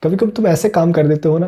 कभी कभी तुम ऐसे काम कर देते हो ना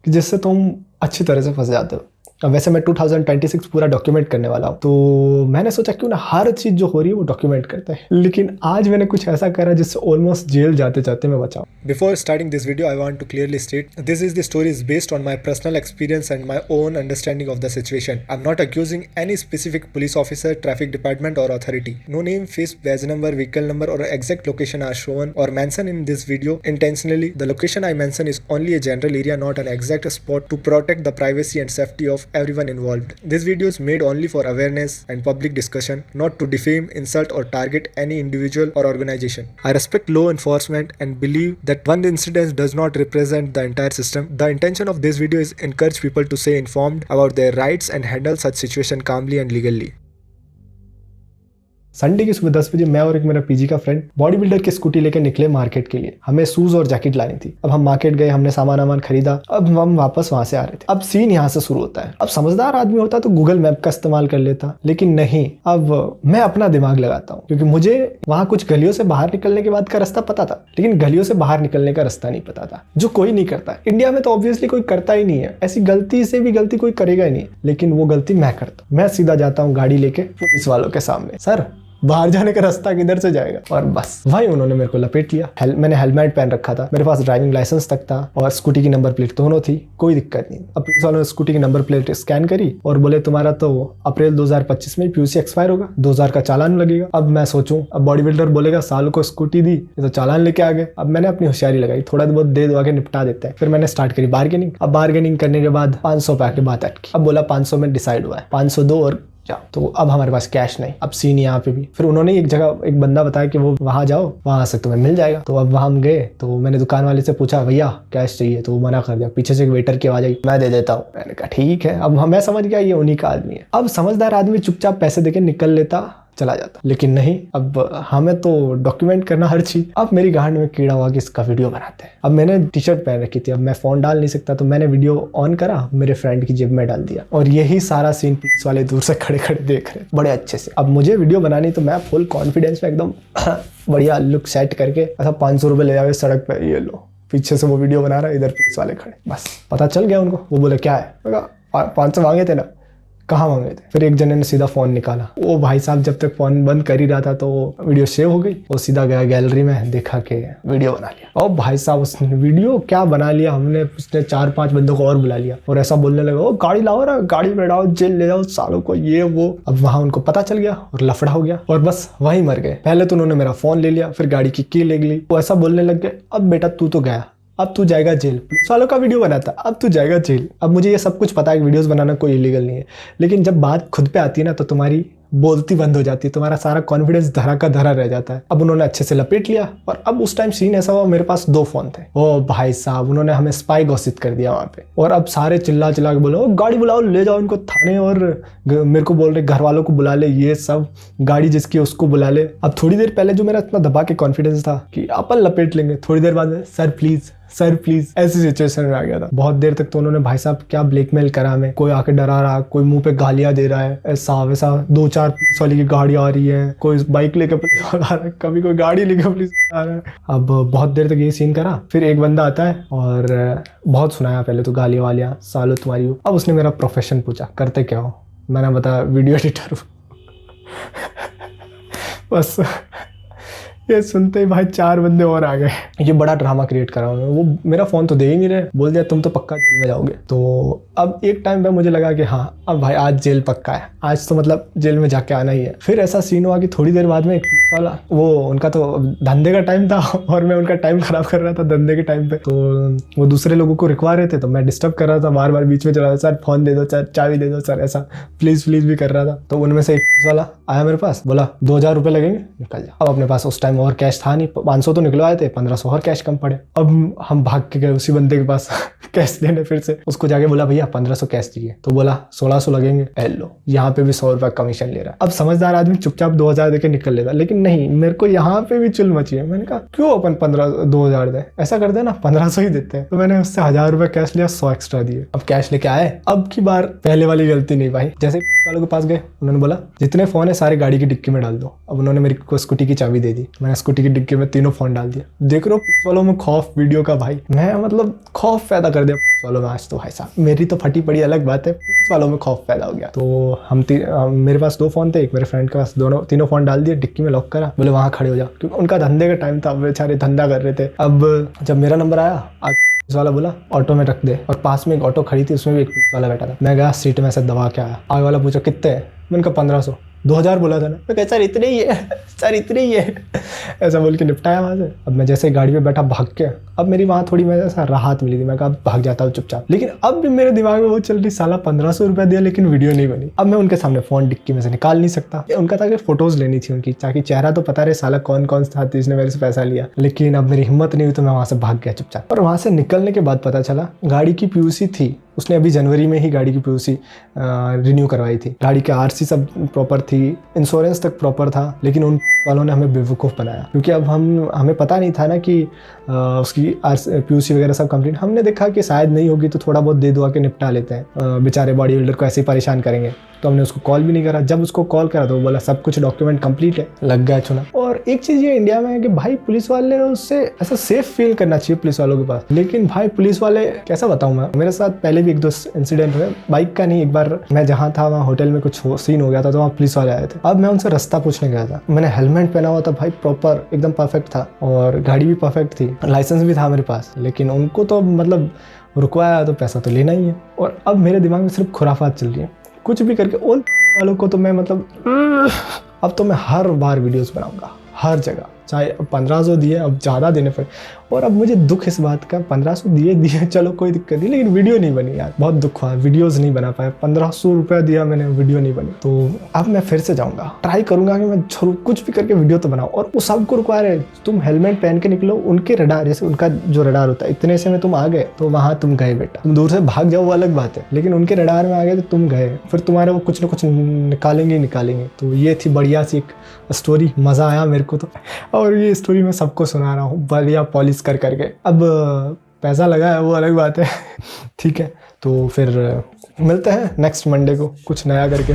कि जिससे तुम अच्छी तरह से फंस जाते हो। अब वैसे मैं 2026 पूरा डॉक्यूमेंट करने वाला हूँ, तो मैंने सोचा क्यों ना हर चीज़ जो हो रही है वो डॉक्यूमेंट करते हैं। लेकिन आज मैंने कुछ ऐसा करा जिससे ऑलमोस्ट जेल जाते जाते मैं बचा। Before starting this video, I want to clearly state this is the story is based on my personal experience and my own understanding of the situation. I'm not accusing any specific police officer, traffic department, or authority. No name, face, badge number, vehicle number, or exact location are shown or mentioned in this video intentionally. The location I mention is only a general area, not an exact spot, to protect the privacy and safety of everyone involved. This video is made only for awareness and public discussion, not to defame, insult, or target any individual or organization. I respect law enforcement and believe that one incident does not represent the entire system. The intention of this video is encourage people to stay informed about their rights and handle such situation calmly and legally. Sunday की सुबह 10 बजे मैं और एक मेरा PG का friend body builder की scooty लेकर निकले मार्केट के लिए। हमें शूज और जैकेट लानी थी। अब हम मार्केट गए, हमने सामान खरीदा। अब हम वापस वहां से आ रहे थे। अब सीन यहाँ से शुरू होता है। अब समझदार आदमी होता तो गूगल मैप का इस्तेमाल कर लेता, लेकिन नहीं। अब मैं अपना दिमाग लगाता हूँ, क्योंकि मुझे वहां कुछ गलियों से बाहर निकलने के बाद का रास्ता पता था, लेकिन गलियों से बाहर निकलने का रास्ता नहीं पता था, जो कोई नहीं करता। इंडिया में तो ऑब्वियसली कोई करता ही नहीं है। ऐसी गलती से भी गलती कोई करेगा ही नहीं, लेकिन वो गलती मैं करता। मैं सीधा जाता हूँ गाड़ी लेके पुलिस वालों के सामने, सर बाहर जाने का रास्ता किधर से जाएगा। और बस वही उन्होंने मेरे को लपेट लिया। मैंने हेलमेट पहन रखा था, मेरे पास ड्राइविंग लाइसेंस तक था और स्कूटी की नंबर प्लेट दोनों थी, कोई दिक्कत नहीं। अब पुलिस वालों ने स्कूटी की नंबर प्लेट स्कैन करी और बोले तुम्हारा तो अप्रैल 2025 में पीयूसी एक्सपायर होगा, 2000 का चालान लगेगा। अब मैं सोचूं, अब बॉडी बिल्डर बोलेगा साल को स्कूटी दी, ये तो चालान लेके आ गए। अब मैंने अपनी होशियारी लगाई, थोड़ा बहुत दे दो आके निपटा देते हैं। फिर मैंने स्टार्ट करी बार्गेनिंग। अब बार्गेनिंग करने के बाद 500 पे आके बात अटकी। अब बोला 500 में डिसाइड हुआ है, 502 और जाओ। तो अब हमारे पास कैश नहीं। अब सीन यहाँ पे भी फिर उन्होंने एक जगह एक बंदा बताया कि वो वहां जाओ, वहां से तुम्हें मिल जाएगा। तो अब वहां हम गए, तो मैंने दुकान वाले से पूछा भैया कैश चाहिए, तो वो मना कर दिया। पीछे से एक वेटर की आवाज आई, मैं दे देता हूँ। मैंने कहा ठीक है। अब मैं समझ गया ये उन्हीं का आदमी है। अब समझदार आदमी चुपचाप पैसे देके निकल लेता, चला जाता, लेकिन नहीं। अब हमें तो डॉक्यूमेंट करना हर चीज। अब मेरी गांड में कीड़ा हुआ कि इसका वीडियो बनाते हैं। अब मैंने टी शर्ट पहन रखी थी, अब मैं फोन डाल नहीं सकता, तो मैंने वीडियो ऑन करा, मेरे फ्रेंड की जेब में डाल दिया। और यही सारा सीन पुलिस वाले दूर से खड़े खड़े देख रहे बड़े अच्छे से। अब मुझे वीडियो बनानी, तो मैं फुल कॉन्फिडेंस में एकदम बढ़िया लुक सेट करके ऐसा 500 रुपये ले जावे सड़क पे, ये लो। पीछे से वो वीडियो बना रहा है, इधर पुलिस वाले खड़े। बस पता चल गया उनको। वो बोले क्या है, 500 मांगे थे ना, कहाँ मांगे थे। फिर एक जने ने सीधा फोन निकाला। वो भाई साहब जब तक फोन बंद कर ही रहा था तो वीडियो सेव हो गई। वो सीधा गया गैलरी में, देखा के वीडियो बना लिया। और भाई साहब उसने वीडियो क्या बना लिया, हमने उसने 4-5 बंदों को और बुला लिया और ऐसा बोलने लगा, ओ गाड़ी लाओ ना, गाड़ी में बैठाओ, जेल ले जाओ सालों को, ये वो। अब वहां उनको पता चल गया और लफड़ा हो गया और बस वहीं मर गए। पहले तो उन्होंने मेरा फोन ले लिया, फिर गाड़ी की की ले ली। वो ऐसा बोलने लग गए, अब बेटा तू तो गया, अब तू जाएगा जेल। पुलिस वालों का वीडियो बनाता, अब तू जाएगा जेल। अब मुझे ये सब कुछ पता है कि वीडियोस बनाना कोई इलीगल नहीं है, लेकिन जब बात खुद पे आती है ना, तो तुम्हारी बोलती बंद हो जाती है, तुम्हारा सारा कॉन्फिडेंस धरा का धरा रह जाता है। अब उन्होंने अच्छे से लपेट लिया। और अब उस टाइम सीन ऐसा हुआ, मेरे पास 2 फोन थे। ओ भाई साहब, उन्होंने हमें स्पाई घोषित कर दिया वहां पे। और अब सारे चिल्ला चिल्ला के बोले, ओ गाड़ी बुलाओ, ले जाओ इनको थाने। और मेरे को बोल रहे घर वालों को बुला ले, ये सब गाड़ी जिसकी उसको बुला ले। अब थोड़ी देर पहले जो मेरा इतना दबा के कॉन्फिडेंस था कि अपन लपेट लेंगे, थोड़ी देर बाद सर प्लीज, सर प्लीज, ऐसी सिचुएशन में आ गया था। बहुत देर तक तो उन्होंने भाई साहब क्या ब्लैकमेल करा हमें। कोई आके डरा रहा, कोई मुंह पे गालियां दे रहा है, ऐसा वैसा। 2-4 पुलिस वाली की गाड़ी आ रही है, कोई बाइक लेकर पुलिस वाला आ रहा है, कभी कोई गाड़ी लेकर पुलिस आ रहा है। अब बहुत देर तक ये सीन करा। फिर एक बंदा आता है और बहुत सुनाया पहले तो गालियां वालियां, सालो तुम्हारी हो। अब उसने मेरा प्रोफेशन पूछा, करते क्या हो। मैंने बताया वीडियो एडिटर हूँ। बस ये सुनते ही भाई 4 बंदे और आ गए। ये बड़ा ड्रामा क्रिएट करा उन्होंने। वो मेरा फोन तो दे ही नहीं रहे, बोल दिया तुम तो पक्का जेल में जाओगे। तो अब एक टाइम पे मुझे लगा कि हाँ अब भाई आज जेल पक्का है, आज तो मतलब जेल में जाके आना ही है। फिर ऐसा सीन हुआ कि थोड़ी देर बाद में एक पुलिस वाला, वो उनका तो धंधे का टाइम था और मैं उनका टाइम खराब कर रहा था धंधे के टाइम पे। तो वो दूसरे लोगों को रिक्वा रहे थे, तो मैं डिस्टर्ब कर रहा था, बार बार बीच में चला रहा था, सर फोन दे दो, सर चाबी दे दो, सर ऐसा प्लीज प्लीज भी कर रहा था। तो उनमें से एक पुलिस वाला आया मेरे पास, बोला 2000 रुपये लगेंगे, निकल जा। अब अपने पास उस टाइम और कैश था नहीं, 500 तो निकलवाए थे, 1500 और कैश कम पड़े। अब हम भाग के गए उसी बंदे के पास कैश देने। फिर से उसको जाके बोला भैया 1500 कैश चाहिए, तो बोला 1600 लगेंगे। लो यहाँ पे भी 100 रुपया कमीशन ले रहा है। अब समझदार आदमी चुपचाप 2000 देके निकल लेता, लेकिन लेकिन नहीं, मेरे को यहाँ पे भी चुल मची है। मैंने कहा क्यों अपन 2,000 दे, ऐसा करते हैं ना 1,500 ही देते हैं। तो मैंने उससे 1,000 रुपए कैश लिया, 100 एक्स्ट्रा दिए। अब कैश लेके आए, अब की बार पहले वाली गलती नहीं भाई। जैसे वालों के पास गए, उन्होंने बोला जितने फोन है सारे गाड़ी की डिक्की में डाल दो। अब उन्होंने मेरे को स्कूटी की चाबी दे दी, मैंने स्कूटी की डिक्की में तीनों फोन डाल दिया। देख रहे हो पुलिस वालों में खौफ वीडियो का भाई, मैं मतलब खौफ पैदा कर दिया पुलिस वालों में आज तो भाई साहब। मेरी तो फटी पड़ी अलग बात है, पुलिस वालों में खौफ पैदा हो गया। तो मेरे पास 2 फोन थे, एक मेरे फ्रेंड के पास, तीनों फोन डाल दिए, डिक्की में लॉक करा, बोले वहाँ खड़े हो जाओ, क्योंकि उनका धंधे का टाइम था, बेचारे धंधा कर रहे थे। अब जब मेरा नंबर आया, पुलिस वाला बोला ऑटो में रख दे, और पास में एक ऑटो खड़ी थी, उसमें भी एक पुलिस वाला बैठा था। मैं गया सीट में से दबा के आया, आगे वाला पूछा कितने है, मैंने कहा 1,500। 2,000 बोला था ना, मैं कहा सर इतने ही है, सर इतने ही है, ऐसा बोल के निपटाया वहाँ से। अब मैं जैसे गाड़ी में बैठा भाग के, अब मेरी वहाँ थोड़ी मैं ऐसा राहत मिली थी, मैं कहा भाग जाता हूँ चुपचाप। लेकिन अब भी मेरे दिमाग में वो चल रही, साला 1,500 रुपया दिया लेकिन वीडियो नहीं बनी। अब मैं उनके सामने फ़ोन डिक्की में से निकाल नहीं सकता, उनका था कि फ़ोटोज़ लेनी थी उनकी, ताकि चेहरा तो पता रहे साला कौन कौन था जिसने मेरे से पैसा लिया। लेकिन अब मेरी हिम्मत नहीं हुई, तो मैं वहाँ से भाग गया चुपचाप। और वहाँ से निकलने के बाद पता चला गाड़ी की PUC थी, उसने अभी जनवरी में ही गाड़ी की PUC रिन्यू करवाई थी। गाड़ी के RC सब प्रॉपर थी, इंश्योरेंस तक प्रॉपर था, लेकिन उन वालों ने हमें बेवकूफ़ बनाया, क्योंकि अब हमें पता नहीं था ना कि उसकी PUC वगैरह सब कंप्लीट। हमने देखा कि शायद नहीं होगी तो थोड़ा बहुत दे दुआ के निपटा लेते हैं, बेचारे बॉडी बिल्डर को ऐसे ही परेशान करेंगे। तो हमने उसको कॉल भी नहीं करा। जब उसको कॉल करा तो वो बोला सब कुछ डॉक्यूमेंट कंप्लीट है, लग गया चुना। और एक चीज़ ये इंडिया में है कि भाई पुलिस वाले उससे ऐसा सेफ फील करना चाहिए पुलिस वालों के पास, लेकिन भाई पुलिस वाले कैसा बताऊँ मैं, मेरे साथ पहले भी 1-2 इंसिडेंट हुए, बाइक का नहीं। एक बार मैं जहाँ था वहाँ होटल में कुछ सीन हो गया था, तो वहाँ पुलिस वाले आए थे। अब मैं उनसे रास्ता पूछने गया था, मैंने हेलमेट पहना हुआ था भाई, प्रॉपर एकदम परफेक्ट था, और गाड़ी भी परफेक्ट थी, लाइसेंस भी था मेरे पास, लेकिन उनको तो मतलब रुकवाया तो पैसा तो लेना ही है। और अब मेरे दिमाग में सिर्फ खुराफात चल रही है, कुछ भी करके उन वालों को तो मैं मतलब अब तो मैं हर बार वीडियोस बनाऊंगा हर जगह, चाहे 1,500 दिए, अब ज़्यादा देने पड़े। और अब मुझे दुख इस बात का, 1,500 दिए चलो कोई दिक्कत नहीं, लेकिन वीडियो नहीं बनी यार, बहुत दुख हुआ, वीडियोस नहीं बना पाया। 1,500 रुपया दिया मैंने, वीडियो नहीं बनी। तो अब मैं फिर से जाऊँगा, ट्राई करूँगा कि मैं कुछ भी करके वीडियो तो बनाऊँ। और वो सबको रिक्वायर है, तुम हेलमेट पहन के निकलो, उनके रडार, जैसे उनका जो रडार होता है, इतने से में तुम आ गए तो वहाँ तुम गए बेटा। तुम दूर से भाग जाओ वो अलग बात है, लेकिन उनके रडार में आ गए तो तुम गए, फिर तुम्हारे वो कुछ ना कुछ निकालेंगे। तो ये थी बढ़िया सी एक स्टोरी, मज़ा आया मेरे को तो। और ये स्टोरी मैं सबको सुना रहा हूँ बढ़िया पॉलिश कर करके। अब पैसा लगा है वो अलग बात है ठीक है, तो फिर मिलते हैं नेक्स्ट मंडे को कुछ नया करके।